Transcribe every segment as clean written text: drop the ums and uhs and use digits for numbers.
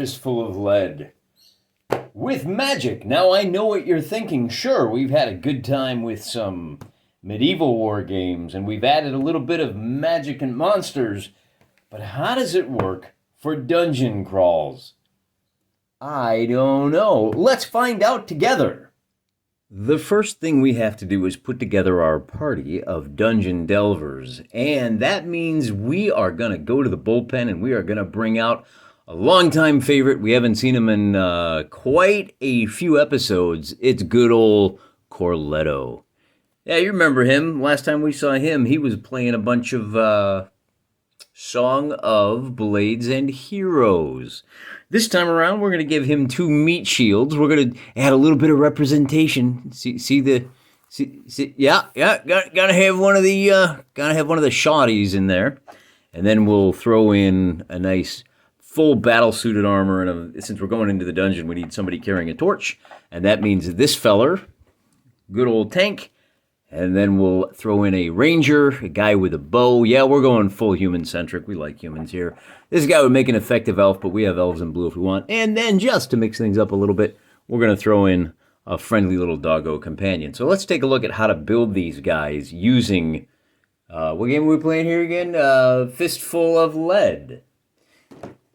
Fistful of Lead. With magic! Now I know what you're thinking. Sure, we've had a good time with some medieval war games, and we've added a little bit of magic and monsters, but how does it work for dungeon crawls? I don't know. Let's find out together. The first thing we have to do is put together our party of dungeon delvers, and that means we are going to go to the bullpen and we are going to bring out a longtime favorite. We haven't seen him in quite a few episodes. It's good old Carletto. Yeah, you remember him. Last time we saw him, he was playing a bunch of Song of Blades and Heroes. This time around, we're going to give him 2 meat shields. We're going to add a little bit of representation. Yeah, gotta have one of the shotties in there, and then we'll throw in a nice full battle-suited armor. And since we're going into the dungeon, we need somebody carrying a torch, and that means this feller, good old tank. And then we'll throw in a ranger, a guy with a bow. Yeah, we're going full human-centric. We like humans here. This guy would make an effective elf, but we have elves in blue if we want. And then just to mix things up a little bit, we're going to throw in a friendly little doggo companion. So let's take a look at how to build these guys using... what game are we playing here again? Fistful of Lead.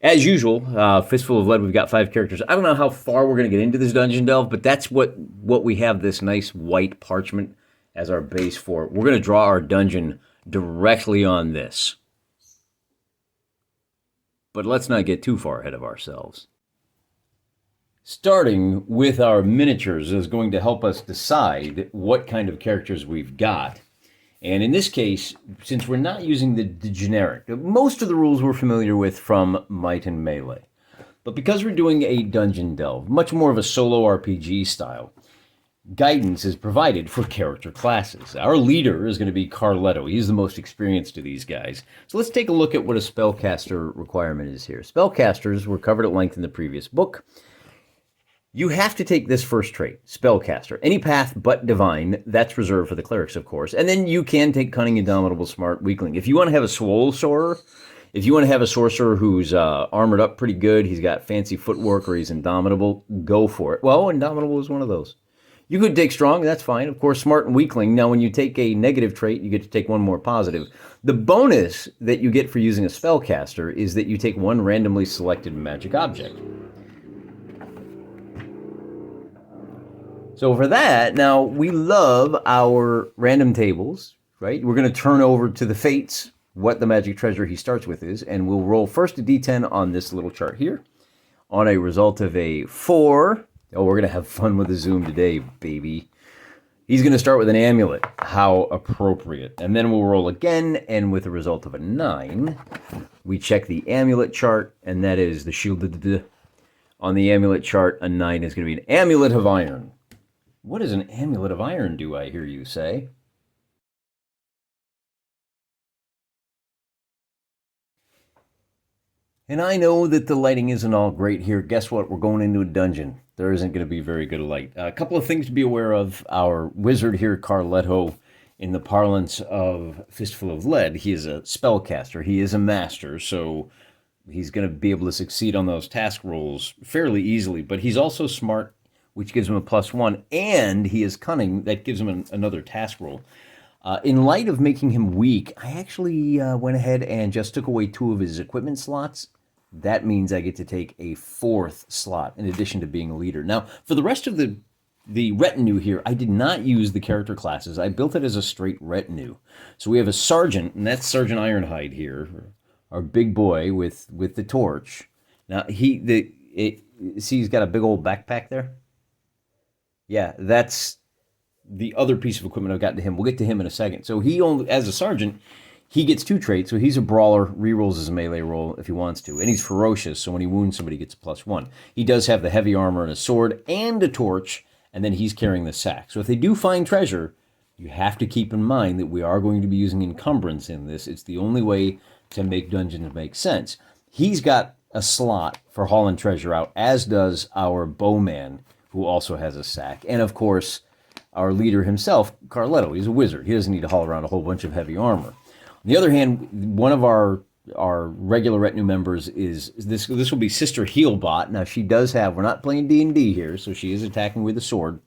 As usual, Fistful of Lead, we've got 5 characters. I don't know how far we're going to get into this dungeon delve, but that's what we have this nice white parchment as our base for. We're going to draw our dungeon directly on this. But let's not get too far ahead of ourselves. Starting with our miniatures is going to help us decide what kind of characters we've got. And in this case, since we're not using the generic, most of the rules we're familiar with from Might and Melee. But because we're doing a dungeon delve, much more of a solo RPG style, guidance is provided for character classes. Our leader is going to be Carletto. He's the most experienced of these guys. So let's take a look at what a spellcaster requirement is here. Spellcasters were covered at length in the previous book. You have to take this first trait, Spellcaster. Any path but Divine, that's reserved for the clerics, of course. And then you can take Cunning, Indomitable, Smart, Weakling. If you want to have a Soul Soarer, if you want to have a sorcerer who's armored up pretty good, he's got fancy footwork, or he's Indomitable, go for it. Well, Indomitable is one of those. You could take Strong, that's fine. Of course, Smart and Weakling. Now, when you take a negative trait, you get to take one more positive. The bonus that you get for using a Spellcaster is that you take 1 randomly selected magic object. So for that, now, we love our random tables, right? We're going to turn over to the Fates what the magic treasure he starts with is, and we'll roll first a d10 on this little chart here. On a result of a 4... Oh, we're going to have fun with the Zoom today, baby. He's going to start with an amulet. How appropriate. And then we'll roll again, and with a result of a 9, we check the amulet chart, and that is the shield. On the amulet chart, a 9 is going to be an amulet of iron. What does an amulet of iron do, I hear you say? And I know that the lighting isn't all great here. Guess what? We're going into a dungeon. There isn't going to be very good light. A couple of things to be aware of. Our wizard here, Carletto, in the parlance of Fistful of Lead, he is a spellcaster. He is a master, so he's going to be able to succeed on those task rolls fairly easily. But he's also smart, which gives him a +1, and he is cunning. That gives him another task roll. In light of making him weak, I actually went ahead and just took away 2 of his equipment slots. That means I get to take a 4th slot in addition to being a leader. Now, for the rest of the retinue here, I did not use the character classes. I built it as a straight retinue. So we have a sergeant, and that's Sergeant Ironhide here, our big boy with the torch. Now, see, he's got a big old backpack there? Yeah, that's the other piece of equipment I've got to him. We'll get to him in a second. So he only, as a sergeant, he gets 2 traits. So he's a brawler, rerolls his melee roll if he wants to. And he's ferocious, so when he wounds somebody, he gets a +1. He does have the heavy armor and a sword and a torch, and then he's carrying the sack. So if they do find treasure, you have to keep in mind that we are going to be using encumbrance in this. It's the only way to make dungeons make sense. He's got a slot for hauling treasure out, as does our bowman, who also has a sack. And of course, our leader himself, Carletto. He's a wizard. He doesn't need to haul around a whole bunch of heavy armor. On the other hand, one of our our regular retinue members is this. This will be Sister Healbot. Now she does have. We're not playing D&D here, so she is attacking with a sword,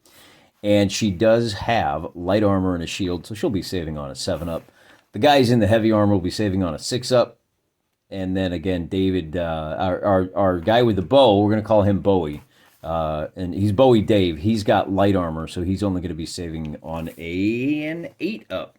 and she does have light armor and a shield, so she'll be saving on a 7-up. The guys in the heavy armor will be saving on a 6-up, and then again, David, our guy with the bow, we're gonna call him Bowie, and he's Bowie Dave. He's got light armor, so he's only going to be saving on an 8-up.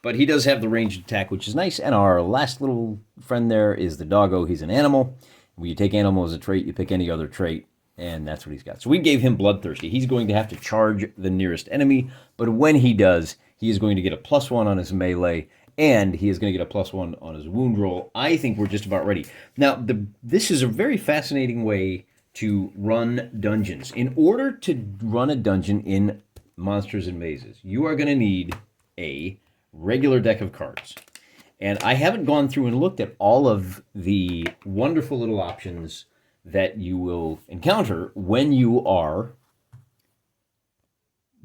But he does have the ranged attack, which is nice. And our last little friend there is the doggo. He's an animal. When you take animal as a trait, you pick any other trait, and that's what he's got. So we gave him Bloodthirsty. He's going to have to charge the nearest enemy, but when he does, he is going to get a +1 on his melee, and he is going to get a +1 on his wound roll. I think we're just about ready. Now, this is a very fascinating way to run dungeons. In order to run a dungeon in Monsters and Mazes, you are going to need a regular deck of cards. And I haven't gone through and looked at all of the wonderful little options that you will encounter when you are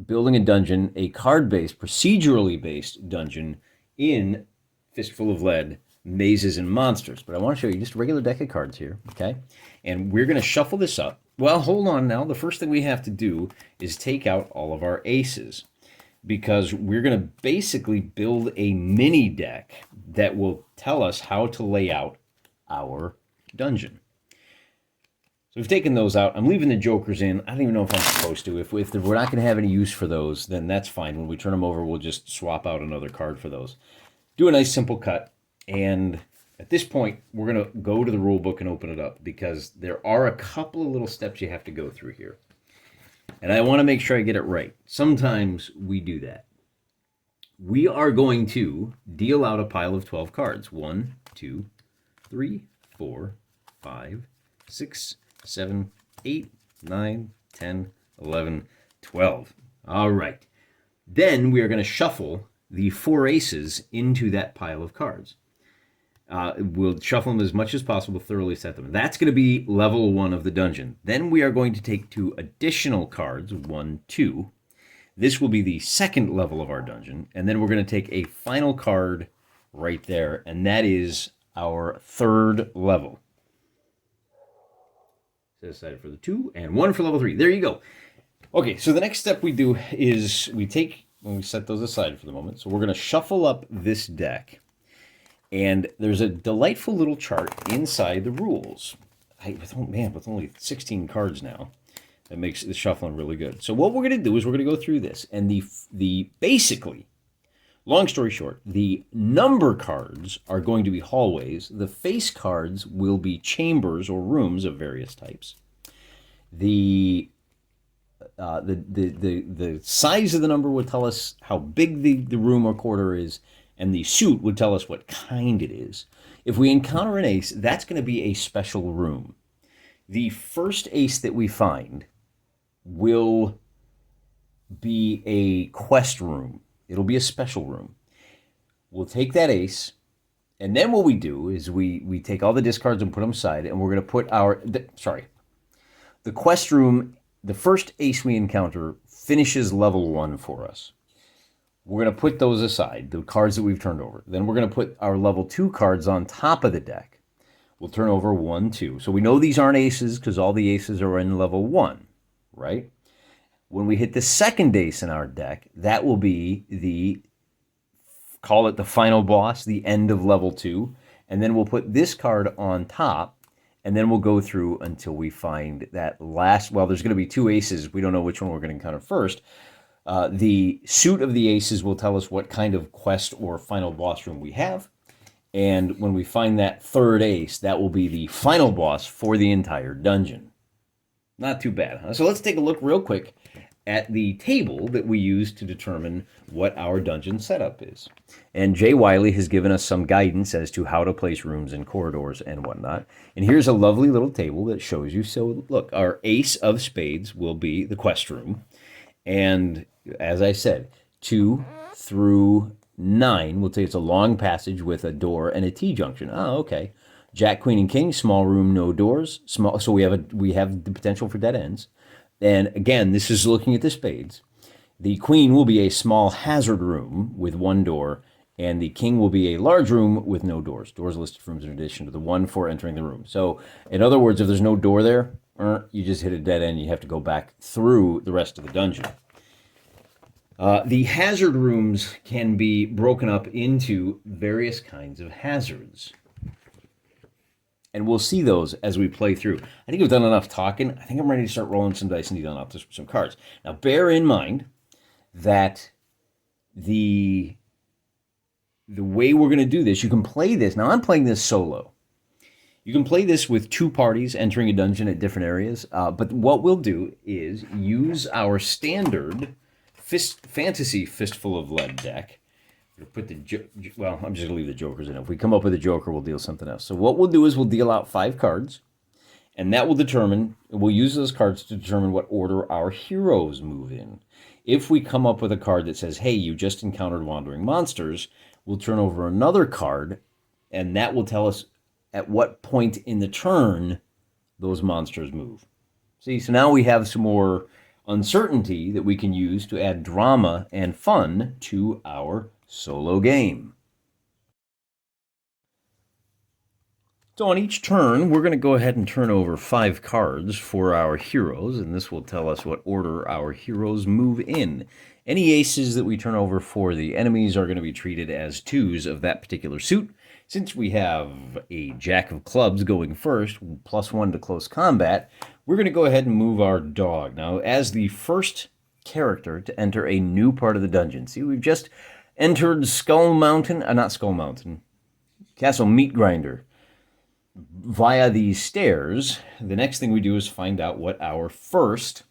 building a dungeon, a card-based, procedurally based dungeon in Fistful of Lead, Mazes and Monsters. But I want to show you just a regular deck of cards here, okay? And we're going to shuffle this up. Well, hold on now. The first thing we have to do is take out all of our aces, because we're going to basically build a mini deck that will tell us how to lay out our dungeon. So we've taken those out. I'm leaving the jokers in. I don't even know if I'm supposed to. If we're not going to have any use for those, then that's fine. When we turn them over, we'll just swap out another card for those. Do a nice simple cut. And at this point, we're going to go to the rule book and open it up, because there are a couple of little steps you have to go through here. And I want to make sure I get it right. Sometimes we do that. We are going to deal out a pile of 12 cards. 1, 2, 3, 4, 5, 6, 7, 8, 9, 10, 11, 12. All right. Then we are going to shuffle the 4 aces into that pile of cards. We'll shuffle them as much as possible, thoroughly set them. That's going to be level 1 of the dungeon. Then we are going to take 2 additional cards, 1, 2. This will be the second level of our dungeon. And then we're going to take a final card right there, and that is our 3rd level. Set aside for the 2, and 1 for level 3. There you go. Okay, so the next step we do is we set those aside for the moment. So we're going to shuffle up this deck. And there's a delightful little chart inside the rules. With only 16 cards now, that makes the shuffling really good. So what we're going to do is we're going to go through this. And the basically, long story short, the number cards are going to be hallways. The face cards will be chambers or rooms of various types. The size of the number will tell us how big the room or quarter is, and the suit would tell us what kind it is. If we encounter an ace, that's going to be a special room. The first ace that we find will be a quest room. It'll be a special room. We'll take that ace, and then what we do is we take all the discards and put them aside, and we're going to put the quest room, the first ace we encounter finishes level 1 for us. We're going to put those aside, the cards that we've turned over. Then we're going to put our level 2 cards on top of the deck. We'll turn over 1, 2. So we know these aren't aces because all the aces are in level 1, right? When we hit the second ace in our deck, that will be call it the final boss, the end of level 2. And then we'll put this card on top, and then we'll go through until we find that last, well, there's going to be 2 aces. We don't know which one we're going to encounter first. The suit of the aces will tell us what kind of quest or final boss room we have. And when we find that 3rd ace, that will be the final boss for the entire dungeon. Not too bad, huh? So let's take a look real quick at the table that we use to determine what our dungeon setup is. And Jay Wiley has given us some guidance as to how to place rooms and corridors and whatnot. And here's a lovely little table that shows you. So look, our ace of spades will be the quest room. And as I said, 2 through 9, we'll say it's a long passage with a door and a T-junction. Oh, okay. Jack, Queen, and King, small room, no doors. Small, so we have the potential for dead ends. And again, this is looking at the spades. The Queen will be a small hazard room with 1 door And the king will be a large room with no doors. Doors listed rooms in addition to the one for entering the room. So, in other words, if there's no door there, you just hit a dead end. You have to go back through the rest of the dungeon. The hazard rooms can be broken up into various kinds of hazards. And we'll see those as we play through. I think we've done enough talking. I think I'm ready to start rolling some dice and dealing out some cards. Now, bear in mind that the way we're going to do this, you can play this. Now, I'm playing this solo. You can play this with two parties entering a dungeon at different areas. But what we'll do is use our standard fantasy Fistful of Lead deck. Put I'm just going to leave the jokers in. If we come up with a joker, we'll deal something else. So what we'll do is we'll deal out 5 cards, and that will determine, we'll use those cards to determine what order our heroes move in. If we come up with a card that says, hey, you just encountered wandering monsters, we'll turn over another card, and that will tell us at what point in the turn those monsters move. See, so now we have some more uncertainty that we can use to add drama and fun to our solo game. So on each turn, we're going to go ahead and turn over 5 cards for our heroes, and this will tell us what order our heroes move in. Any aces that we turn over for the enemies are going to be treated as 2s of that particular suit. Since we have a Jack of Clubs going first, +1 to close combat, we're going to go ahead and move our dog. Now, as the first character to enter a new part of the dungeon, see, we've just entered Castle Meat Grinder via these stairs. The next thing we do is find out what our first,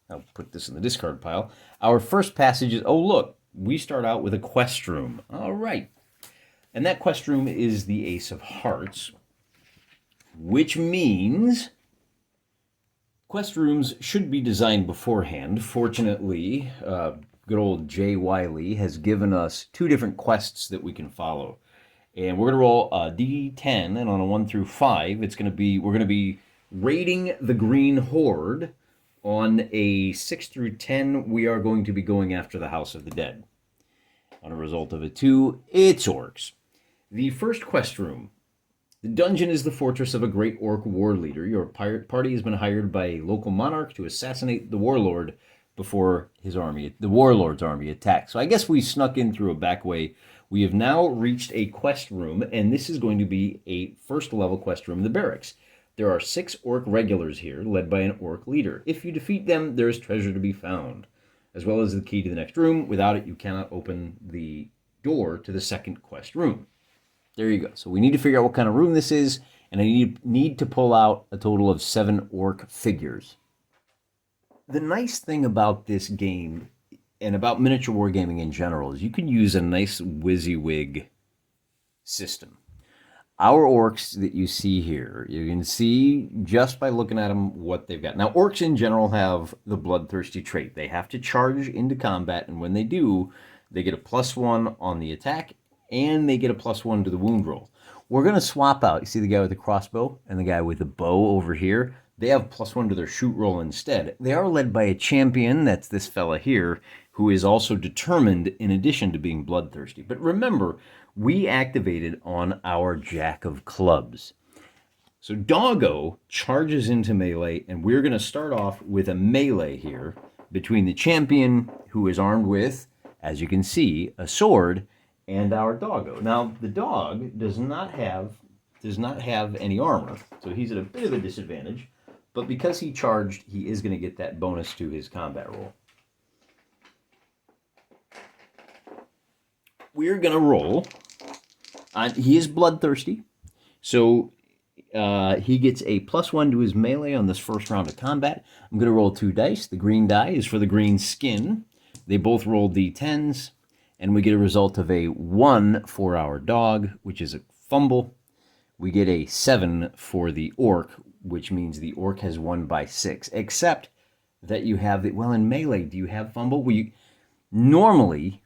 I'll put this in the discard pile, our first passage is. Oh, look, we start out with a quest room. All right. And that quest room is the Ace of Hearts, which means quest rooms should be designed beforehand. Fortunately, good old Jay Wiley has given us 2 different quests that we can follow. And we're going to roll a D10, and on a 1 through 5, we're going to be raiding the Green Horde. On a 6 through 10, we are going to be going after the House of the Dead. On a result of a 2, it's orcs. The first quest room. The dungeon is the fortress of a great orc war leader. Your pirate party has been hired by a local monarch to assassinate the warlord before the warlord's army attacks. So I guess we snuck in through a back way. We have now reached a quest room, and this is going to be a first level quest room in the barracks. There are 6 orc regulars here, led by an orc leader. If you defeat them, there is treasure to be found, as well as the key to the next room. Without it, you cannot open the door to the second quest room. There you go. So we need to figure out what kind of room this is, and I need to pull out a total of 7 orc figures. The nice thing about this game, and about miniature wargaming in general, is you can use a nice WYSIWYG system. Our orcs that you see here, you can see just by looking at them what they've got. Now, orcs in general have the bloodthirsty trait. They have to charge into combat, and when they do, they get a +1 on the attack, and they get a +1 to the wound roll. We're going to swap out. You see the guy with the crossbow and the guy with the bow over here? They have +1 to their shoot roll instead. They are led by a champion, that's this fella here, who is also determined in addition to being bloodthirsty. But remember, we activated on our Jack of Clubs. So Doggo charges into melee, and we're going to start off with a melee here between the champion, who is armed with, as you can see, a sword, and our Doggo. Now, the dog does not have any armor, so he's at a bit of a disadvantage, but because he charged, he is going to get that bonus to his combat roll. We're going to roll. He is bloodthirsty, so he gets a +1 to his melee on this first round of combat. I'm going to roll 2 dice. The green die is for the green skin. They both roll D10s, and we get a result of a 1 for our dog, which is a fumble. We get a 7 for the orc, which means the orc has won by 6, except that you have it. Well, in melee, do you have fumble? Normally,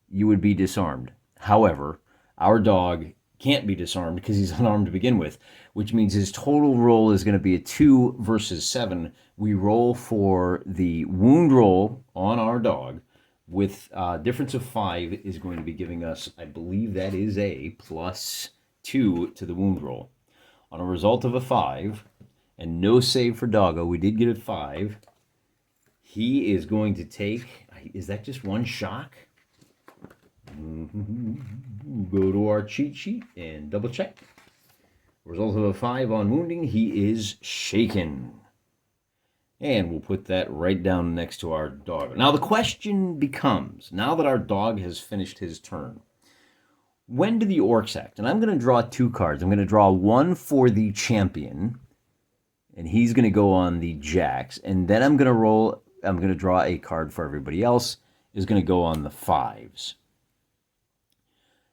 you would be disarmed. However, our dog can't be disarmed because he's unarmed to begin with, which means his total roll is going to be a 2 versus 7. We roll for the wound roll on our dog, with difference of 5 is going to be giving us, I believe that is a +2 to the wound roll. On a result of a 5, and no save for Doggo, we did get a 5. He is going to take, is that just one shock? Go to our cheat sheet and double check. Result of a 5 on wounding, he is shaken. And we'll put that right down next to our dog. Now the question becomes, now that our dog has finished his turn, when do the orcs act? And I'm going to draw 2 cards. I'm going to draw one for the champion, and he's going to go on the jacks. And then I'm going to draw a card for everybody else, is going to go on the 5s.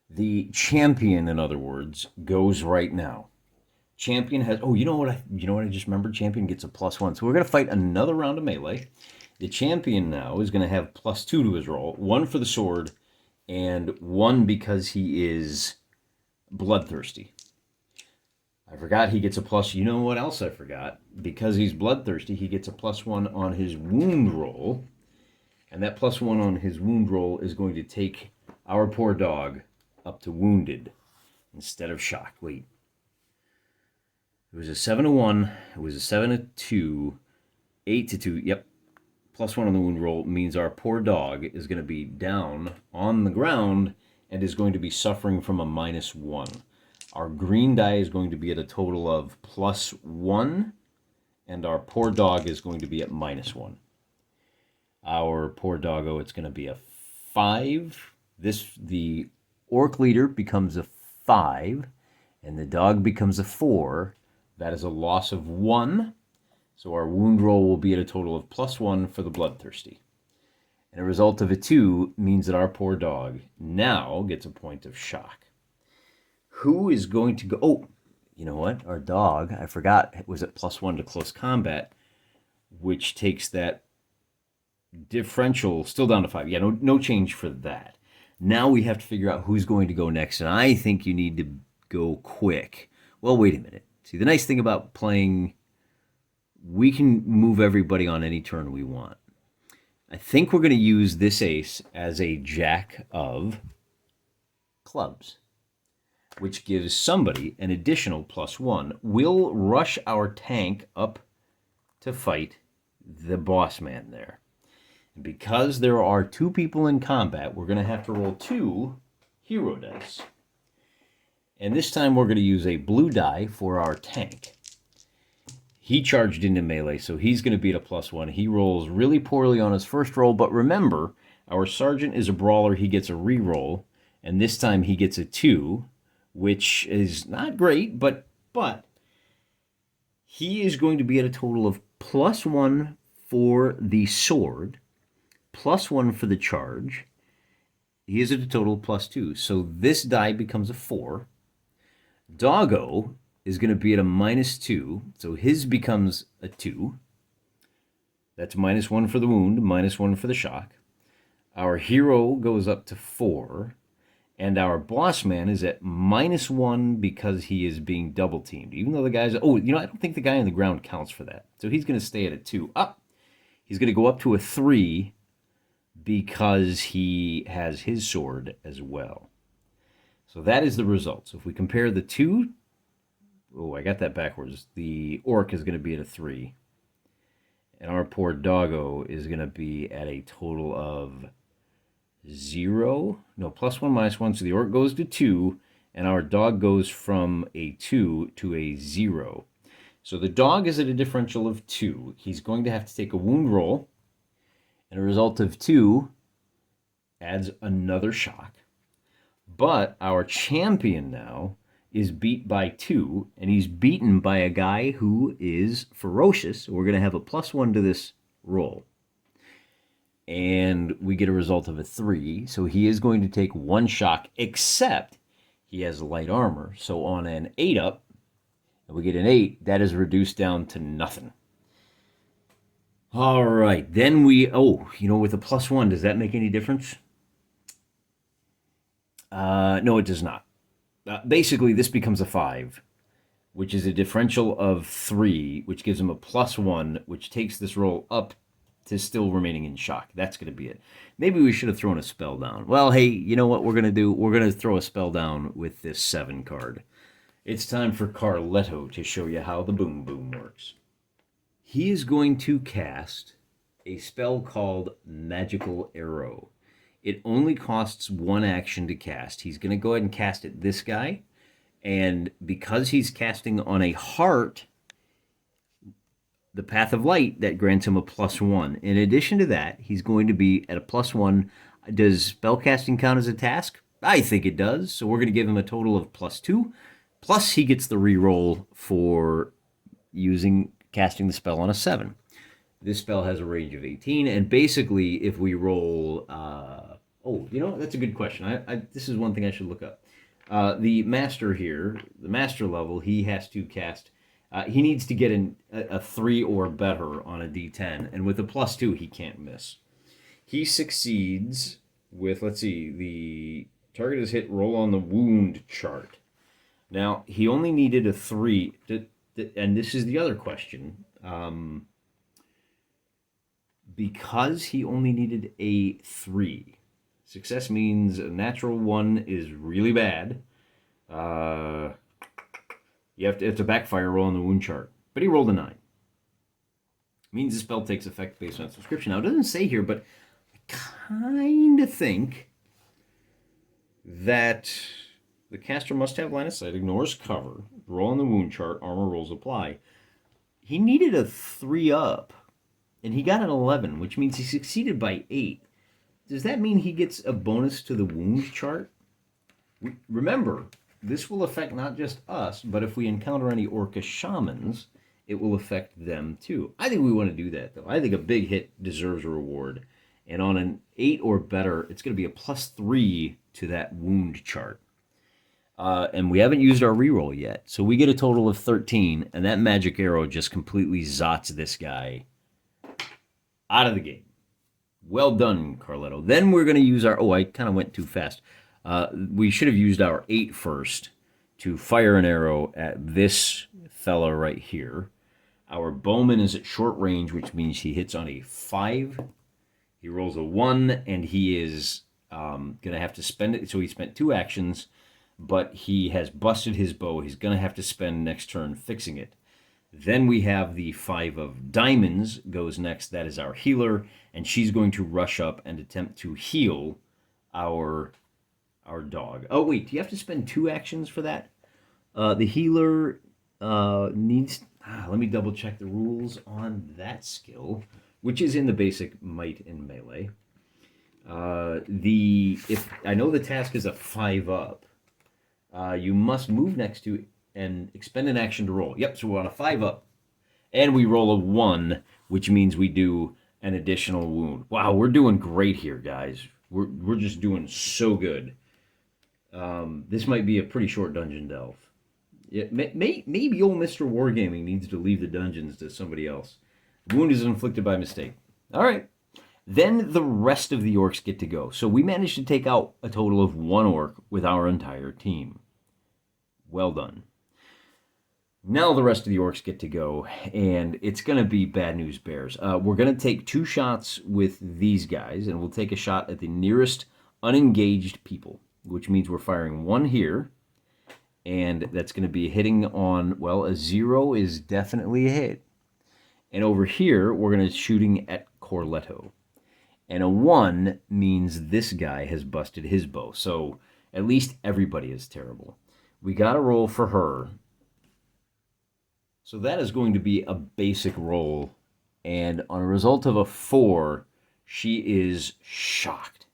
The champion, in other words, goes right now. Champion has, you know what I just remembered? Champion gets a +1. So we're going to fight another round of melee. The champion now is going to have +2 to his roll. 1 for the sword, and 1 because he is bloodthirsty. I forgot he gets a plus. You know what else I forgot? Because he's bloodthirsty, he gets a +1 on his wound roll. And that +1 on his wound roll is going to take our poor dog up to wounded instead of shocked. Wait. It was a 7-1. It was a 7-2. 8-2. Yep. +1 on the wound roll means our poor dog is going to be down on the ground and is going to be suffering from a -1. Our green die is going to be at a total of +1, and our poor dog is going to be at -1. Our poor doggo, it's going to be a 5. The orc leader becomes a 5, and the dog becomes a 4. That is a loss of 1. So our wound roll will be at a total of +1 for the bloodthirsty. And a result of a 2 means that our poor dog now gets a point of shock. Who is going to go? Oh, you know what? Our dog, I forgot, was at +1 to close combat, which takes that differential still down to 5. Yeah, no change for that. Now we have to figure out who's going to go next, and I think you need to go quick. Well, wait a minute. See, the nice thing about playing, we can move everybody on any turn we want. I think we're going to use this ace as a jack of clubs, which gives somebody an additional +1. We'll rush our tank up to fight the boss man there. And because there are 2 people in combat, we're going to have to roll 2 hero dice. And this time we're going to use a blue die for our tank. He charged into melee, so he's going to be at a +1. He rolls really poorly on his first roll, but remember, our sergeant is a brawler. He gets a re-roll, and this time he gets a 2, which is not great, but he is going to be at a total of +1 for the sword, +1 for the charge. He is at a total of +2. So this die becomes a 4. Doggo is going to be at a -2, so his becomes a 2. That's -1 for the wound, -1 for the shock. Our hero goes up to 4, and our boss man is at -1 because he is being double teamed. Even though the guy's, I don't think the guy on the ground counts for that. So he's going to stay at a 2. He's going to go up to a 3 because he has his sword as well. So that is the result. So if we compare the 2, I got that backwards. The orc is going to be at a 3. And our poor doggo is going to be at a total of 0. No, +1, -1. So the orc goes to 2, and our dog goes from a 2 to a 0. So the dog is at a differential of 2. He's going to have to take a wound roll, and a result of 2 adds another shock. But our champion now is beat by 2, and he's beaten by a guy who is ferocious. So we're going to have a +1 to this roll. And we get a result of a 3, so he is going to take 1 shock, except he has light armor. So on an 8 up, and we get an 8, that is reduced down to nothing. All right, then with a +1, does that make any difference? No, it does not. Basically, this becomes a 5, which is a differential of 3, which gives him a +1, which takes this roll up to still remaining in shock. That's going to be it. Maybe we should have thrown a spell down. Well, hey, you know what we're going to do? We're going to throw a spell down with this 7 card. It's time for Carletto to show you how the boom boom works. He is going to cast a spell called Magical Arrow. It only costs 1 action to cast. He's going to go ahead and cast it this guy. And because he's casting on a heart, the Path of Light, that grants him a +1. In addition to that, he's going to be at a +1. Does spellcasting count as a task? I think it does. So we're going to give him a total of +2. Plus, he gets the reroll for casting the spell on a 7. This spell has a range of 18, and basically, if we roll, that's a good question. This is one thing I should look up. The master here, the master level, he has to cast. He needs to get a 3 or better on a D10, and with a +2, he can't miss. He succeeds with, let's see, the target is hit. Roll on the wound chart. Now, he only needed a 3, and this is the other question. Because he only needed a 3, success means a natural 1 is really bad. It's a backfire roll on the wound chart. But he rolled a 9. It means the spell takes effect based on subscription. Now, it doesn't say here, but I kind of think that the caster must have line of sight, ignores cover, roll on the wound chart, armor rolls apply. He needed a 3 up, and he got an 11, which means he succeeded by 8. Does that mean he gets a bonus to the wound chart? Remember, this will affect not just us, but if we encounter any Orca shamans, it will affect them too. I think we want to do that, though. I think a big hit deserves a reward. And on an 8 or better, it's going to be a +3 to that wound chart. And we haven't used our reroll yet. So we get a total of 13, and that magic arrow just completely zots this guy out of the game. Well done, Carletto. Then we're going to use our... Oh, I kind of went too fast. We should have used our 8 first to fire an arrow at this fella right here. Our bowman is at short range, which means he hits on a 5. He rolls a 1, and he is going to have to spend it. So he spent 2 actions, but he has busted his bow. He's going to have to spend next turn fixing it. Then we have the 5 of diamonds goes next. That is our healer, and she's going to rush up and attempt to heal our dog. Oh, wait, do you have to spend 2 actions for that? The healer needs... let me double check the rules on that skill, which is in the basic might and melee. If I know the task is a 5 up, you must move next to and expend an action to roll. Yep, so we're on a 5 up. And we roll a 1, which means we do an additional wound. Wow, we're doing great here, guys. We're just doing so good. This might be a pretty short dungeon delve. Maybe old Mr. Wargaming needs to leave the dungeons to somebody else. The wound is inflicted by mistake. All right. Then the rest of the orcs get to go. So we managed to take out a total of 1 orc with our entire team. Well done. Now the rest of the orcs get to go, and it's going to be bad news bears. We're going to take 2 shots with these guys, and we'll take a shot at the nearest unengaged people, which means we're firing 1 here, and that's going to be hitting on, well, a 0 is definitely a hit. And over here, we're going to shooting at Carletto. And a 1 means this guy has busted his bow, so at least everybody is terrible. We got to roll for her. So that is going to be a basic roll, and on a result of a 4, she is shocked.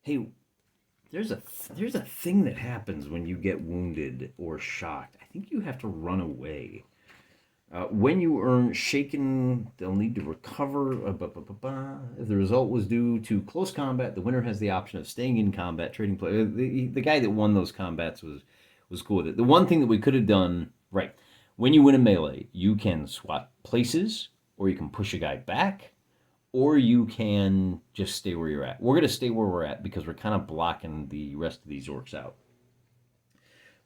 Hey, there's a thing that happens when you get wounded or shocked. I think you have to run away. When you earn shaken, they'll need to recover. If the result was due to close combat, the winner has the option of staying in combat, trading play. The guy that won those combats was cool with it. The one thing that we could have done, right, when you win a melee, you can swap places, or you can push a guy back, or you can just stay where you're at. We're going to stay where we're at because we're kind of blocking the rest of these orcs out.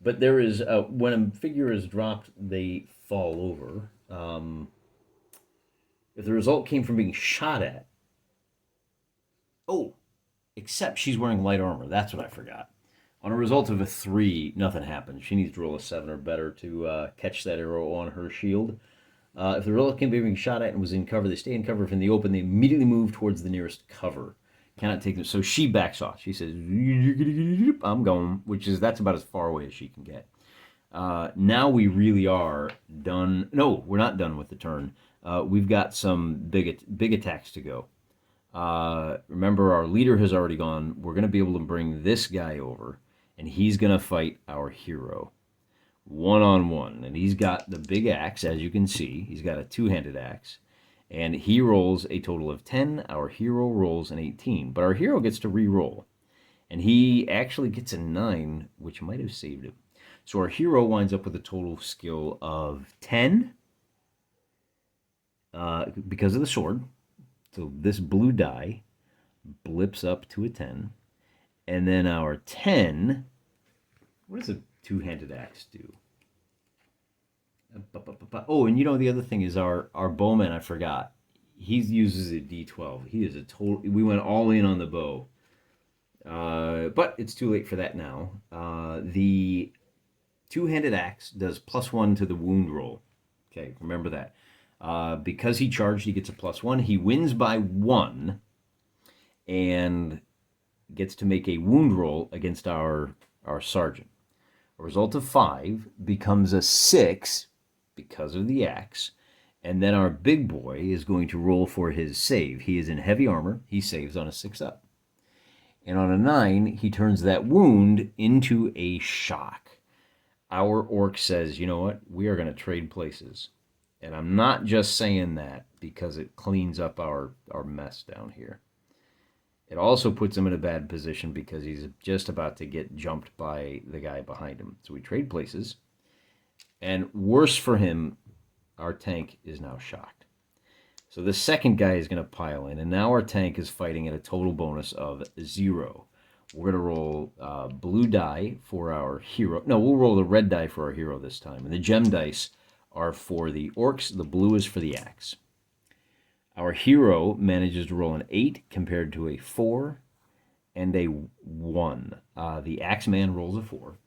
But there is, when a figure is dropped, they fall over. If the result came from being shot at. Oh, except she's wearing light armor. That's what I forgot. On a result of a 3, nothing happens. She needs to roll a 7 or better to catch that arrow on her shield. If the result came from being shot at and was in cover, they stay in cover. If in the open, they immediately move towards the nearest cover. Cannot take them. So she backs off. She says, I'm going, that's about as far away as she can get. Now we really are done. No, we're not done with the turn. We've got some big attacks to go. Remember, our leader has already gone. We're going to be able to bring this guy over, and he's going to fight our hero one-on-one. And he's got the big axe, as you can see. He's got a two-handed axe. And he rolls a total of 10. Our hero rolls an 18. But our hero gets to re-roll. And he actually gets a 9, which might have saved him. So our hero winds up with a total skill of 10 because of the sword. So this blue die blips up to a 10. And then our 10, what does a two-handed axe do? Oh, and the other thing is our bowman, I forgot. He uses a D12. He is we went all in on the bow. But it's too late for that now. The two-handed axe does +1 to the wound roll. Okay, remember that. Because he charged, he gets a +1. He wins by 1 and gets to make a wound roll against our sergeant. A result of 5 becomes a 6 because of the axe. And then our big boy is going to roll for his save. He is in heavy armor. He saves on a 6-up. And on a 9, he turns that wound into a shock. Our orc says, you know what? We are going to trade places. And I'm not just saying that because it cleans up our mess down here. It also puts him in a bad position because he's just about to get jumped by the guy behind him. So we trade places. And worse for him, our tank is now shocked. So the second guy is going to pile in. And now our tank is fighting at a total bonus of 0. We're going to roll blue die for our hero. No, we'll roll the red die for our hero this time. And the gem dice are for the orcs. The blue is for the axe. Our hero manages to roll an 8 compared to a 4 and a 1. The Axeman rolls a 4.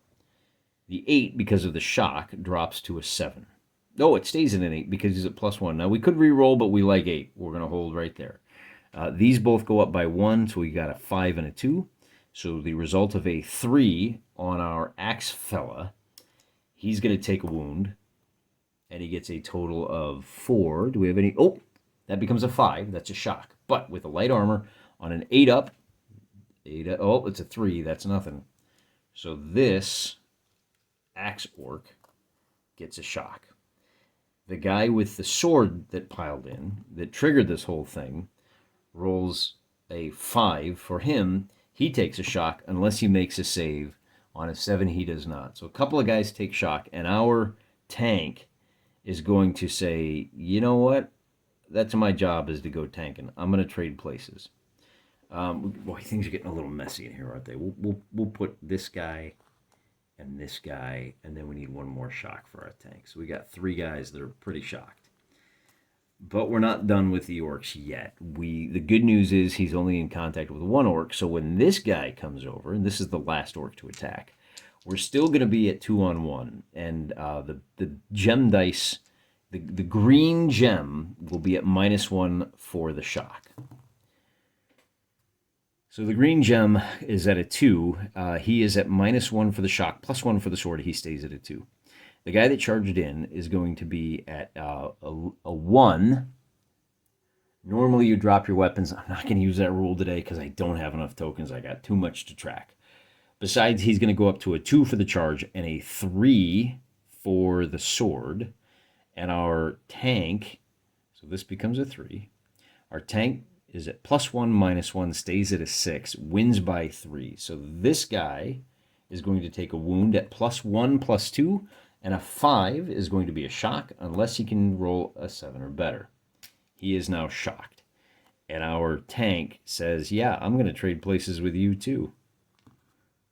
The 8, because of the shock, drops to a 7. No, it stays at an 8 because he's at +1. Now, we could re-roll, but we like 8. We're going to hold right there. These both go up by 1, so we got a 5 and a 2. So the result of a 3 on our axe fella, he's going to take a wound, and he gets a total of 4. Do we have any? Oh, that becomes a 5. That's a shock. But with a light armor on an 8-up, oh, it's a 3. That's nothing. So this axe orc gets a shock. The guy with the sword that piled in, that triggered this whole thing, rolls a 5. For him, he takes a shock unless he makes a save. On a 7, he does not. So a couple of guys take shock, and our tank is going to say, you know what? That's my job, is to go tanking. I'm going to trade places. Boy, things are getting a little messy in here, aren't they? We'll put this guy and this guy, and then we need one more shock for our tank. So we got 3 guys that are pretty shocked. But we're not done with the orcs yet. The good news is he's only in contact with 1 orc, so when this guy comes over, and this is the last orc to attack, we're still going to be at 2-on-1, and the gem dice, the green gem will be at -1 for the shock. So the green gem is at a 2. He is at -1 for the shock, +1 for the sword. He stays at a 2. The guy that charged in is going to be at a 1. Normally you drop your weapons. I'm not going to use that rule today because I don't have enough tokens. I got too much to track. Besides, he's going to go up to a 2 for the charge and a 3 for the sword. And our tank, so this becomes a 3. Our tank is at +1, -1, stays at a 6, wins by 3. So this guy is going to take a wound at +1, +2, and a 5 is going to be a shock unless he can roll a 7 or better. He is now shocked. And our tank says, yeah, I'm going to trade places with you too.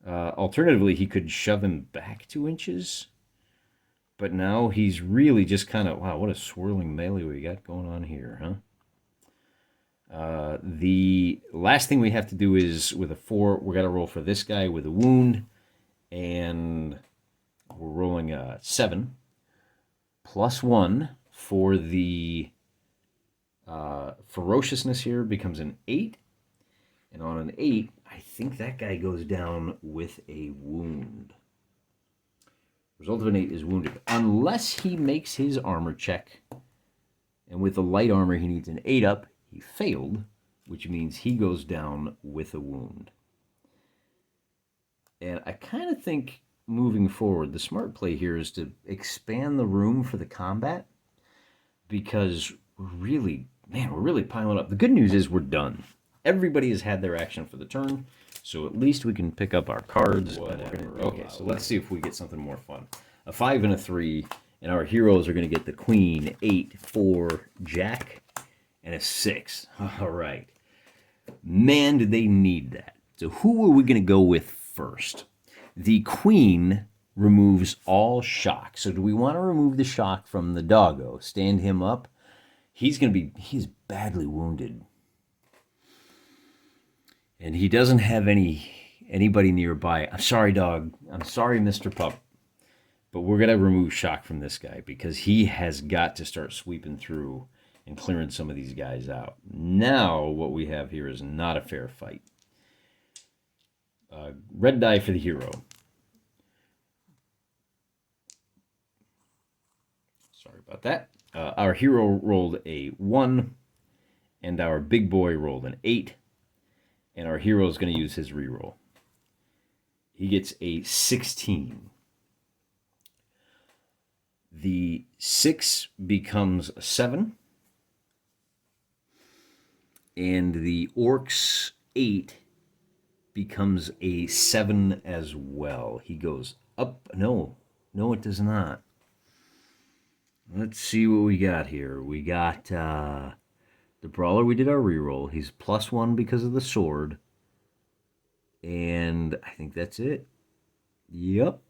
Alternatively, he could shove him back 2 inches. But now he's really just kind of, wow, what a swirling melee we got going on here, huh? The last thing we have to do is with a 4, we're going to roll for this guy with a wound, and we're rolling a 7 plus 1 for the ferociousness here becomes an 8, and on an 8, I think that guy goes down with a wound. Result of an 8 is wounded, unless he makes his armor check, and with the light armor he needs an 8 up. He failed, which means he goes down with a wound. And I kind of think moving forward, the smart play here is to expand the room for the combat, because we're really piling up. The good news is we're done. Everybody has had their action for the turn, so at least we can pick up our cards. Okay, so let's see if we get something more fun. A 5 and a 3, and our heroes are going to get the Queen, 8, 4, Jack, and a 6. All right. Man, did they need that. So who are we going to go with first? The Queen removes all shock. So do we want to remove the shock from the doggo? Stand him up. He's badly wounded. And he doesn't have anybody nearby. I'm sorry, dog. I'm sorry, Mr. Pup. But we're going to remove shock from this guy because he has got to start sweeping through and clearing some of these guys out. Now what we have here is not a fair fight. Red die for the hero. Sorry about that. Our hero rolled a 1, and our big boy rolled an 8, and our hero is going to use his reroll. He gets a 16. The 6 becomes a 7, and the orc's 8 becomes a 7 as well. He goes up. No, it does not. Let's see what we got here. We got the brawler. We did our reroll. He's +1 because of the sword. And I think that's it. Yep.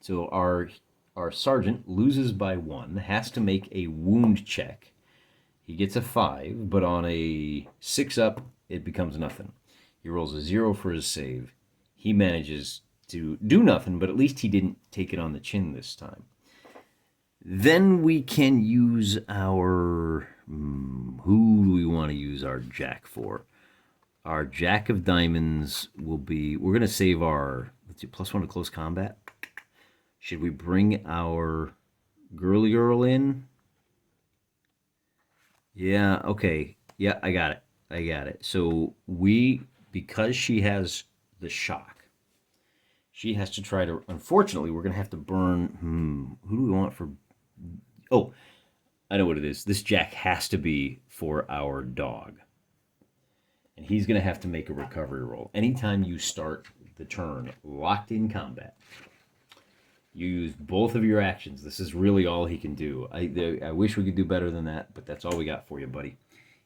So our sergeant loses by 1, has to make a wound check. He gets a 5, but on a 6 up, it becomes nothing. He rolls a 0 for his save. He manages to do nothing, but at least he didn't take it on the chin this time. Then we can use our... who do we want to use our Jack for? Our Jack of Diamonds will be... We're going to save our... Let's do +1 to close combat. Should we bring our girly girl in? Yeah, okay. Yeah, I got it. So because she has the shock, she has to try to... Unfortunately, we're going to have to burn... Who do we want for... Oh, I know what it is. This Jack has to be for our dog. And he's going to have to make a recovery roll. Anytime you start the turn locked in combat, you use both of your actions. This is really all he can do. I wish we could do better than that, but that's all we got for you, buddy.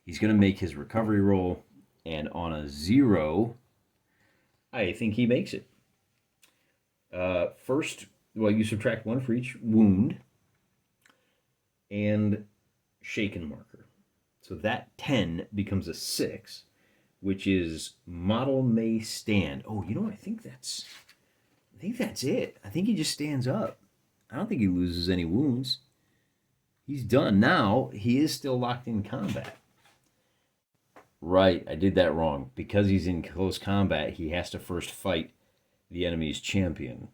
He's going to make his recovery roll, and on a 0, I think he makes it. First, you subtract 1 for each wound and shaken marker. So that 10 becomes a 6, which is model may stand. Oh, I think that's it. I think he just stands up. I don't think he loses any wounds. He's done. Now, he is still locked in combat. Right, I did that wrong. Because he's in close combat, he has to first fight the enemy's champion.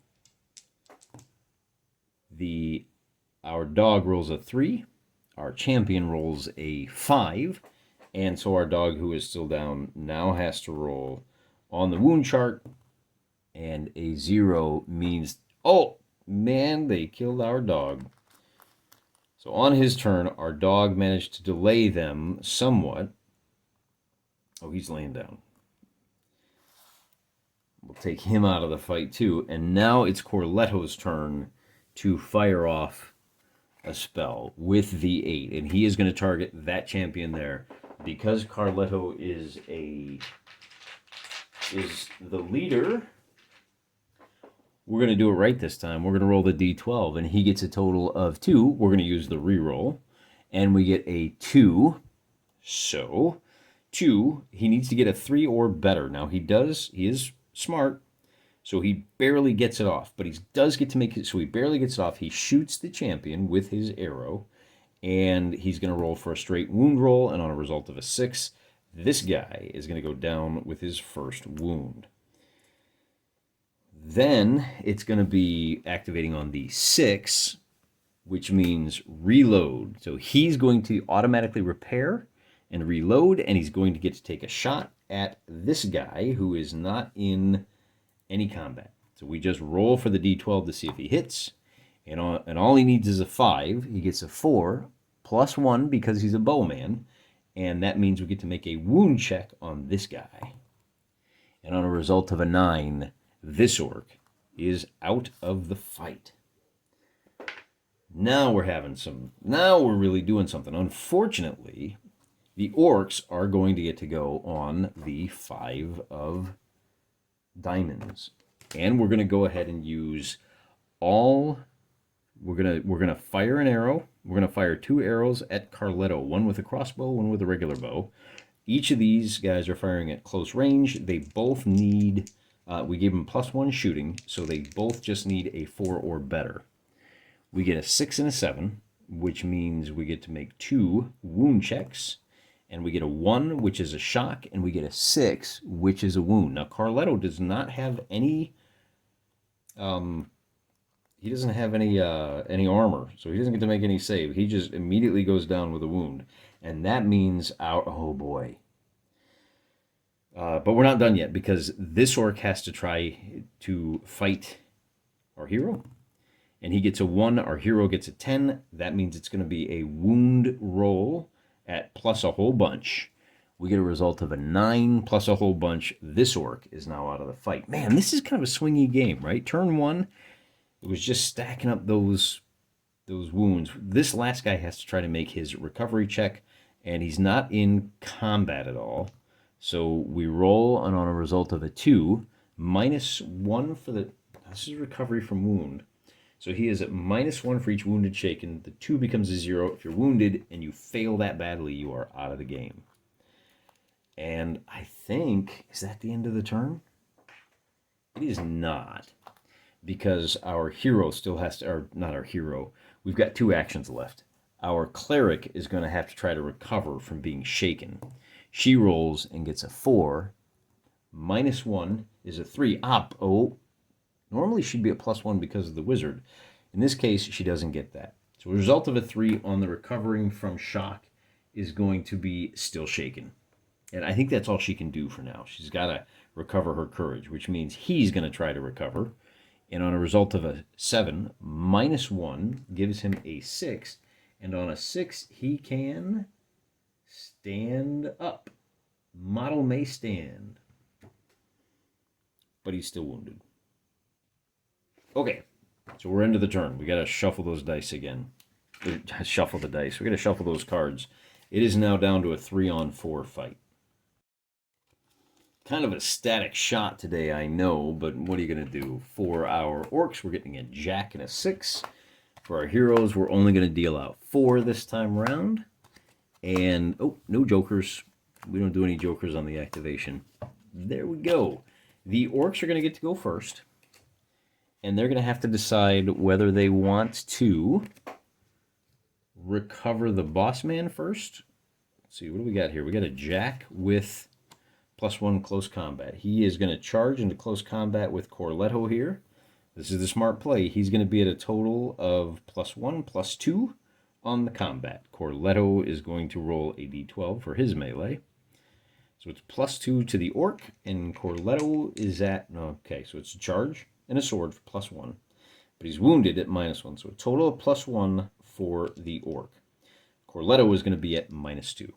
Our dog rolls a 3. Our champion rolls a 5. And so our dog, who is still down, now has to roll on the wound chart. And a 0 means, oh, man, they killed our dog. So on his turn, our dog managed to delay them somewhat. Oh, he's laying down. We'll take him out of the fight, too. And now it's Carletto's turn to fire off a spell with the 8. And he is going to target that champion there. Because Carletto is the leader... we're going to do it right this time. We're going to roll the d12, and he gets a total of 2. We're going to use the reroll, and we get a 2. So 2, he needs to get a 3 or better. Now he is smart, so he barely gets it off, but he does get to make it, so he barely gets it off. He shoots the champion with his arrow, and he's going to roll for a straight wound roll, and on a result of a 6, this guy is going to go down with his first wound. Then it's going to be activating on the 6, which means reload. So he's going to automatically repair and reload, and he's going to get to take a shot at this guy who is not in any combat. So we just roll for the d12 to see if he hits, and all he needs is a 5. He gets a 4 plus 1 because he's a bowman, and that means we get to make a wound check on this guy. And on a result of a 9, this orc is out of the fight. Now we're really doing something. Unfortunately, the orcs are going to get to go on the 5 of diamonds. And we're going to go ahead and use we're going to fire an arrow. We're going to fire 2 arrows at Carletto, one with a crossbow, one with a regular bow. Each of these guys are firing at close range. They both need, we gave them +1 shooting, so they both just need a 4 or better. We get a 6 and a 7, which means we get to make 2 wound checks, and we get a 1, which is a shock, and we get a 6, which is a wound. Now, Carletto does not have any, he doesn't have any armor, so he doesn't get to make any save. He just immediately goes down with a wound, and that means oh boy. But we're not done yet, because this orc has to try to fight our hero, and he gets a 1. Our hero gets a 10. That means it's going to be a wound roll at plus a whole bunch. We get a result of a 9 plus a whole bunch. This orc is now out of the fight. Man, this is kind of a swingy game, right? Turn 1, it was just stacking up those wounds. This last guy has to try to make his recovery check, and he's not in combat at all. So we roll, and on a result of a 2, -1 for the... This is recovery from wound. So he is at -1 for each wounded shaken. The 2 becomes a 0. If you're wounded and you fail that badly, you are out of the game. And I think, is that the end of the turn? It is not, because our hero still has to, or not our hero, we've got 2 actions left. Our cleric is going to have to try to recover from being shaken. She rolls and gets a 4. -1 is a 3. Normally she'd be at +1 because of the wizard. In this case, she doesn't get that. So the result of a 3 on the recovering from shock is going to be still shaken. And I think that's all she can do for now. She's got to recover her courage, which means he's going to try to recover. And on a result of a 7, -1 gives him a 6. And on a 6, he can stand up. Model may stand. But he's still wounded. Okay, so we're into the turn. We got to shuffle those dice again. Shuffle the dice. We got to shuffle those cards. It is now down to a 3-on-4 fight. Kind of a static shot today, I know, but what are you going to do? For our orcs, we're getting a jack and a 6. For our heroes, we're only going to deal out 4 this time around. And, no jokers. We don't do any jokers on the activation. There we go. The orcs are going to get to go first. And they're going to have to decide whether they want to recover the boss man first. Let's see, what do we got here? We got a jack with +1 close combat. He is going to charge into close combat with Carletto here. This is the smart play. He's going to be at a total of +1, +2 on the combat. Carletto is going to roll a d12 for his melee. So it's +2 to the orc, and Carletto is at... Okay, so it's a charge and a sword for +1. But he's wounded at -1, so a total of +1 for the orc. Carletto is going to be at -2.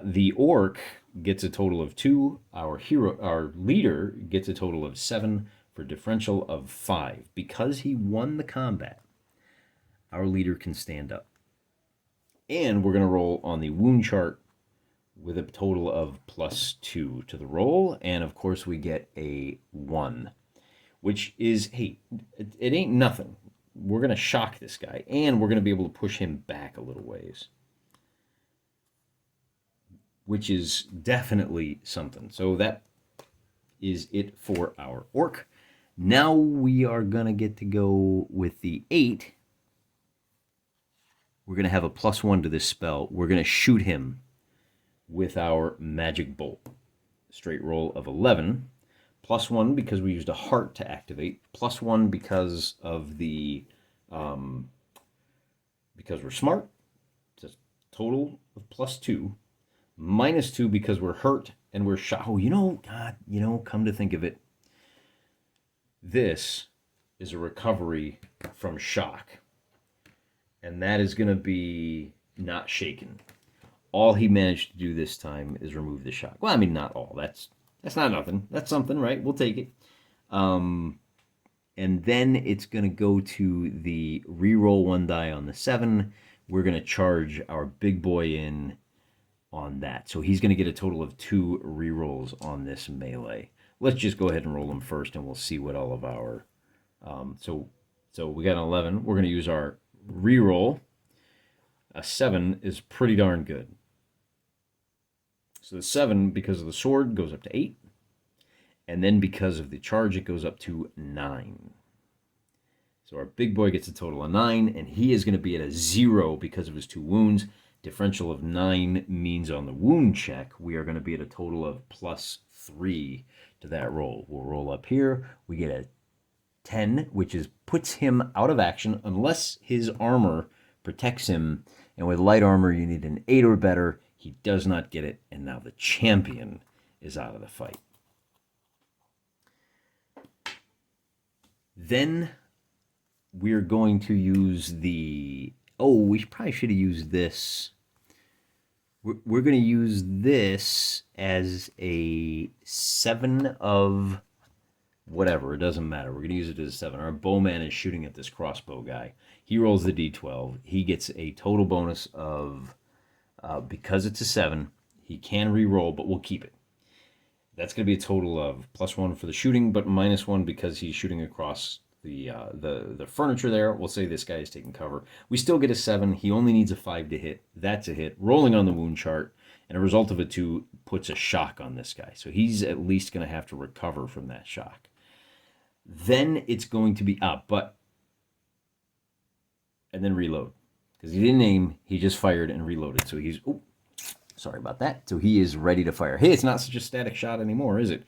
The orc gets a total of 2. Our leader gets a total of 7 for differential of 5. Because he won the combat, our leader can stand up. And we're going to roll on the wound chart with a total of +2 to the roll. And of course we get a 1. which is, hey, it ain't nothing. We're going to shock this guy, and we're going to be able to push him back a little ways, which is definitely something. So that is it for our orc. Now we are going to get to go with the 8. We're going to have a +1 to this spell. We're going to shoot him with our magic bolt. Straight roll of 11. +1 because we used a heart to activate. +1 because of the because we're smart. It's a total of +2. -2 because we're hurt and we're shot. Oh, God, come to think of it, this is a recovery from shock. And that is going to be not shaken. All he managed to do this time is remove the shock. Well, I mean, not all. That's not nothing. That's something, right? We'll take it. And then it's going to go to the reroll 1 die on the 7. We're going to charge our big boy in on that. So he's going to get a total of 2 rerolls on this melee. Let's just go ahead and roll them first, and we'll see what all of our... So we got an 11. We're going to use our reroll. A 7 is pretty darn good. So the 7, because of the sword, goes up to 8. And then because of the charge, it goes up to 9. So our big boy gets a total of 9, and he is going to be at a 0 because of his 2 wounds. Differential of 9 means on the wound check, we are going to be at a total of +3 to that roll. We'll roll up here. We get a 10, which puts him out of action unless his armor protects him. And with light armor, you need an 8 or better. He does not get it, and now the champion is out of the fight. Then we're going to use the... Oh, we probably should have used this. We're going to use this as a 7 of whatever. It doesn't matter. We're going to use it as a 7. Our bowman is shooting at this crossbow guy. He rolls the d12. He gets a total bonus of... because it's a 7, he can re-roll, but we'll keep it. That's going to be a total of +1 for the shooting, but -1 because he's shooting across the furniture there. We'll say this guy is taking cover. We still get a 7. He only needs a 5 to hit. That's a hit. Rolling on the wound chart, and a result of a 2 puts a shock on this guy. So he's at least going to have to recover from that shock. Then it's going to be but... And then reload. Because he didn't aim, he just fired and reloaded. So he's... Oh, sorry about that. So he is ready to fire. Hey, it's not such a static shot anymore, is it?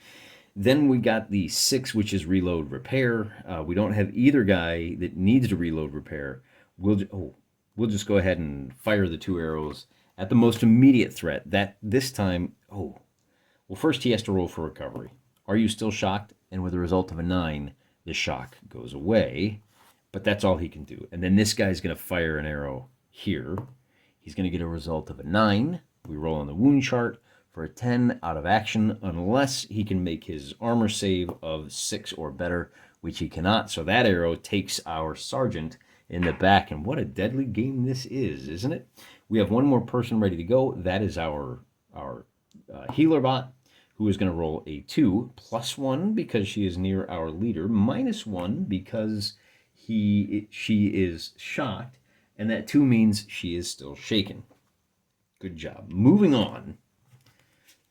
Then we got the 6, which is reload repair. We don't have either guy that needs to reload repair. We'll just go ahead and fire the 2 arrows at the most immediate threat. That this time... Oh, well, first he has to roll for recovery. Are you still shocked? And with a result of a 9, the shock goes away. But that's all he can do. And then this guy's going to fire an arrow here. He's going to get a result of a 9. We roll on the wound chart for a 10 out of action unless he can make his armor save of 6 or better, which he cannot. So that arrow takes our sergeant in the back. And what a deadly game this is, isn't it? We have one more person ready to go. That is our healer bot, who is going to roll a 2, +1 because she is near our leader, -1 because... she is shocked, and that 2 means she is still shaken. Good job. Moving on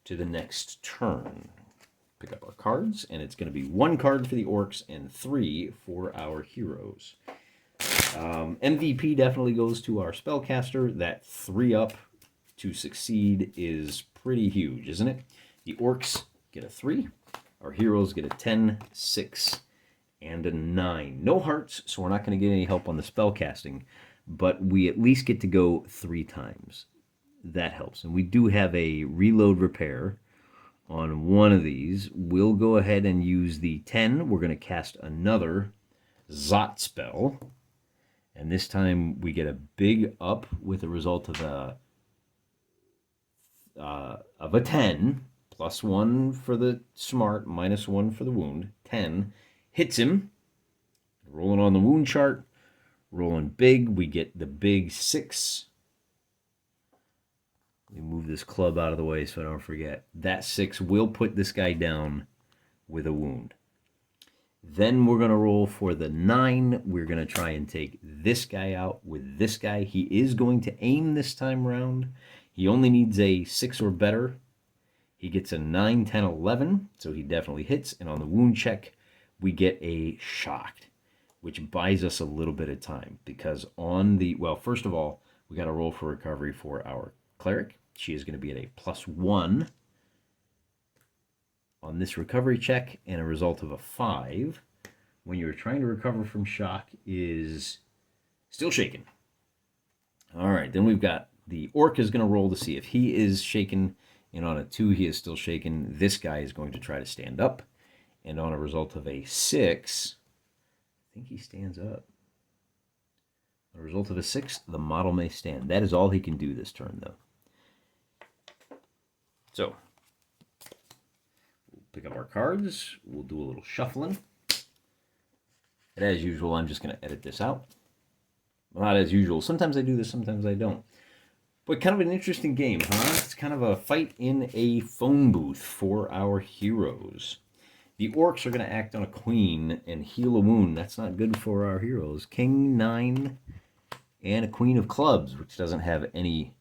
to the next turn. Pick up our cards, and it's going to be 1 card for the orcs and 3 for our heroes. MVP definitely goes to our spellcaster. That 3 up to succeed is pretty huge, isn't it? The orcs get a 3. Our heroes get a 10, 6, and a 9. No hearts, so we're not going to get any help on the spell casting, but we at least get to go 3 times. That helps. And we do have a reload repair on one of these. We'll go ahead and use the 10. We're going to cast another Zot spell. And this time we get a big up with a result of a 10. +1 for the smart, -1 for the wound. 10. Hits him. Rolling on the wound chart. Rolling big. We get the big 6. Let me move this club out of the way so I don't forget. That 6 will put this guy down with a wound. Then we're going to roll for the 9. We're going to try and take this guy out with this guy. He is going to aim this time around. He only needs a 6 or better. He gets a 9, 10, 11, so he definitely hits. And on the wound check, we get a shocked, which buys us a little bit of time. Because on the, well, first of all, we got to roll for recovery for our cleric. She is going to be at a +1 on this recovery check, and a result of a 5 when you're trying to recover from shock is still shaken. All right, then we've got the orc is going to roll to see if he is shaken, and on a 2 he is still shaken. This guy is going to try to stand up, and on a result of a 6, I think he stands up. On a result of a 6, the model may stand. That is all he can do this turn, though. So pick up our cards. We'll do a little shuffling. And as usual, I'm just going to edit this out. Well, not as usual. Sometimes I do this, sometimes I don't. But kind of an interesting game, huh? It's kind of a fight in a phone booth for our heroes. The orcs are going to act on a queen and heal a wound. That's not good for our heroes. King, 9, and a queen of clubs, which doesn't have any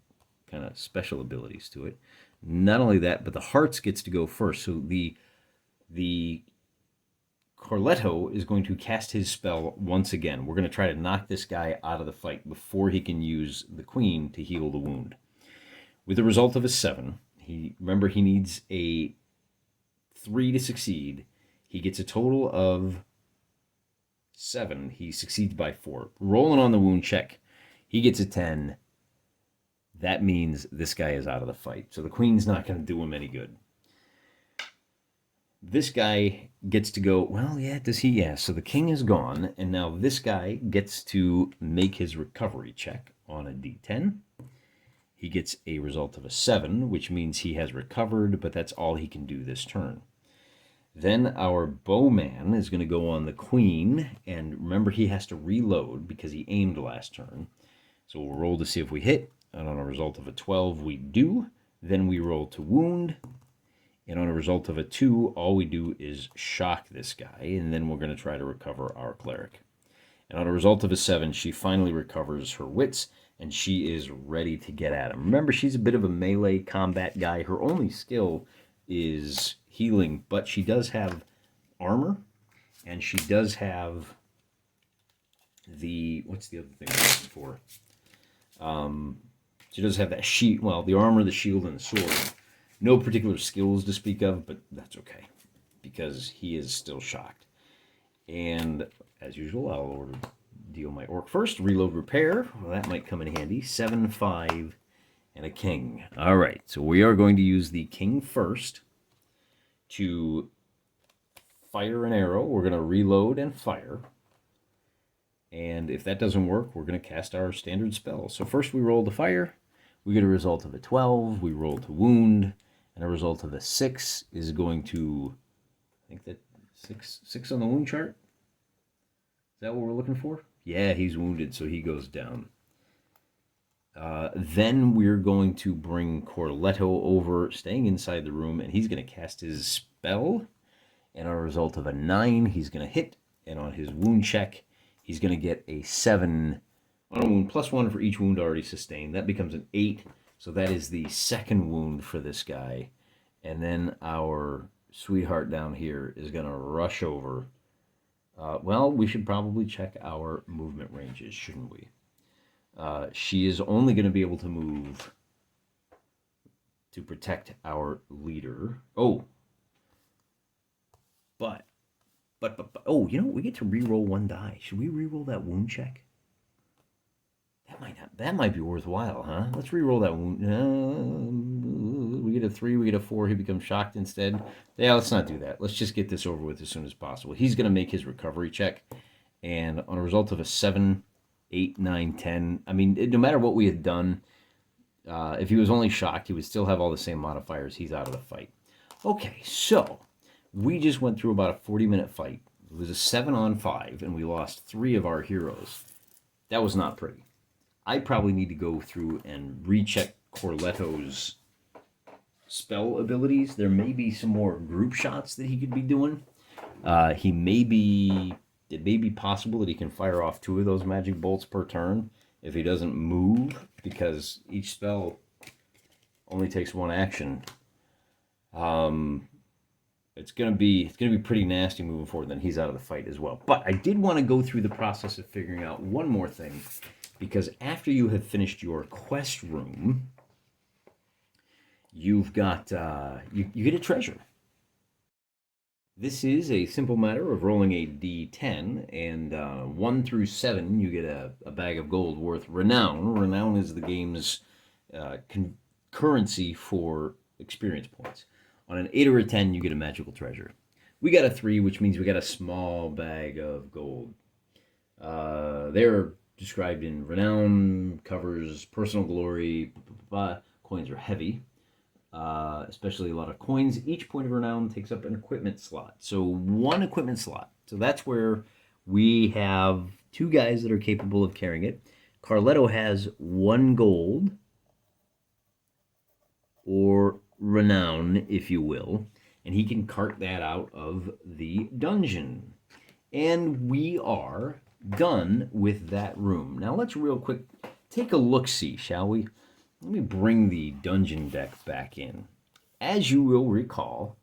kind of special abilities to it. Not only that, but the hearts gets to go first. So the Carletto is going to cast his spell once again. We're going to try to knock this guy out of the fight before he can use the queen to heal the wound. With the result of a 7, remember he needs a 3 to succeed. He gets a total of 7. He succeeds by 4. Rolling on the wound check, he gets a 10. That means this guy is out of the fight. So the queen's not going to do him any good. This guy gets to go, well, yeah, does he? Yeah, so the king is gone, and now this guy gets to make his recovery check on a d10. He gets a result of a 7, which means he has recovered, but that's all he can do this turn. Then our bowman is going to go on the queen, and remember he has to reload because he aimed last turn. So we'll roll to see if we hit, and on a result of a 12, we do. Then we roll to wound. And on a result of a 2, all we do is shock this guy, and then we're going to try to recover our cleric. And on a result of a 7, she finally recovers her wits, and she is ready to get at him. Remember, she's a bit of a melee combat guy. Her only skill is healing, but she does have armor, and she does have the... what's the other thing I'm looking for? She does have that sheet, well, the armor, the shield, and the sword. No particular skills to speak of, but that's okay, because he is still shocked. And as usual, I'll deal my orc first. Reload repair. Well, that might come in handy. 7, 5, and a king. All right, so we are going to use the king first to fire an arrow. We're going to reload and fire. And if that doesn't work, we're going to cast our standard spell. So first we roll to fire. We get a result of a 12. We roll to wound. And a result of a 6 is going to, I think that 6 on the wound chart? Is that what we're looking for? Yeah, he's wounded, so he goes down. Then we're going to bring Carletto over, staying inside the room, and he's going to cast his spell. And on a result of a 9, he's going to hit. And on his wound check, he's going to get a 7 on a wound, +1 for each wound already sustained. That becomes an 8. So that is the second wound for this guy. And then our sweetheart down here is going to rush over. Well, we should probably check our movement ranges, shouldn't we? She is only going to be able to move to protect our leader. Oh. But, oh, you know, we get to re-roll 1 die. Should we re-roll that wound check? That might be worthwhile, huh? Let's re-roll that wound. We get a 3, we get a 4, he becomes shocked instead. Yeah, let's not do that. Let's just get this over with as soon as possible. He's going to make his recovery check, and on a result of a 7, 8, 9, 10, I mean, no matter what we had done, if he was only shocked, he would still have all the same modifiers. He's out of the fight. Okay, so we just went through about a 40-minute fight. It was a 7-on-5, and we lost 3 of our heroes. That was not pretty. I probably need to go through and recheck Carletto's spell abilities. There may be some more group shots that he could be doing. He may be. It may be possible that he can fire off 2 of those magic bolts per turn if he doesn't move, because each spell only takes 1 action. It's gonna be pretty nasty moving forward. Then he's out of the fight as well. But I did want to go through the process of figuring out one more thing, because after you have finished your quest room, you've got you get a treasure. This is a simple matter of rolling a d10, and 1 through 7 you get a bag of gold worth renown. Renown is the game's currency for experience points. On an 8 or a 10, you get a magical treasure. We got a 3, which means we got a small bag of gold. They're described in renown, covers personal glory. Coins are heavy, especially a lot of coins. Each point of renown takes up an equipment slot. So 1 equipment slot. So that's where we have 2 guys that are capable of carrying it. Carletto has 1 gold, or renown, if you will, and he can cart that out of the dungeon. And we are done with that room. Now let's real quick take a look-see, shall we? Let me bring the dungeon deck back in. As you will recall,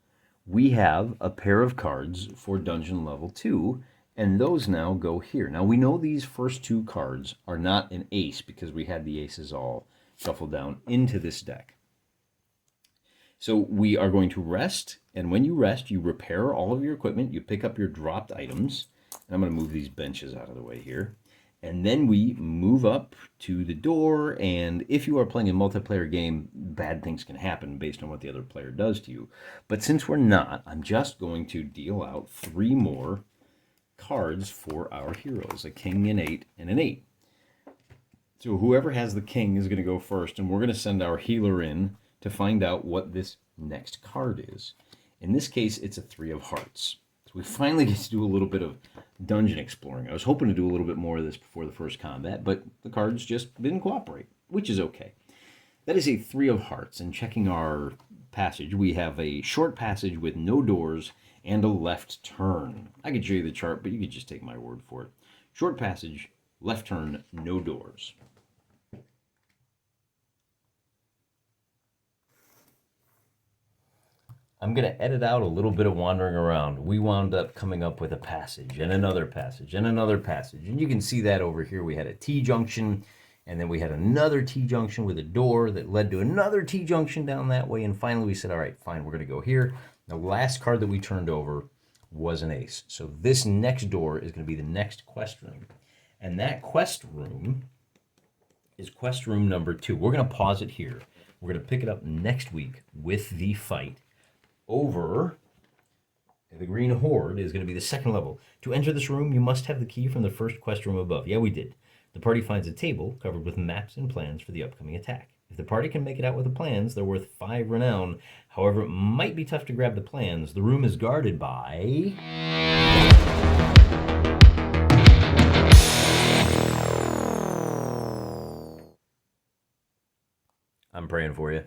we have a pair of cards for dungeon level 2, and those now go here. Now we know these first 2 cards are not an ace because we had the aces all shuffled down into this deck. So we are going to rest, and when you rest, you repair all of your equipment, you pick up your dropped items, and I'm going to move these benches out of the way here, and then we move up to the door, and if you are playing a multiplayer game, bad things can happen based on what the other player does to you. But since we're not, I'm just going to deal out 3 more cards for our heroes, a king, an 8, and an 8. So whoever has the king is going to go first, and we're going to send our healer in to find out what this next card is. In this case, it's a 3 of hearts. So we finally get to do a little bit of dungeon exploring. I was hoping to do a little bit more of this before the first combat, but the cards just didn't cooperate, which is okay. That is a 3 of hearts, and checking our passage, we have a short passage with no doors and a left turn. I could show you the chart, but you could just take my word for it. Short passage, left turn, no doors. I'm going to edit out a little bit of wandering around. We wound up coming up with a passage and another passage and another passage. And you can see that over here. We had a T-junction, and then we had another T-junction with a door that led to another T-junction down that way. And finally we said, all right, fine, we're going to go here. The last card that we turned over was an ace. So this next door is going to be the next quest room. And that quest room is quest room number 2. We're going to pause it here. We're going to pick it up next week with the fight over the Green Horde. Is going to be the second level. To enter this room, you must have the key from the first quest room above. Yeah, we did. The party finds a table covered with maps and plans for the upcoming attack. If the party can make it out with the plans, they're worth 5 renown. However, it might be tough to grab the plans. The room is guarded by... I'm praying for you.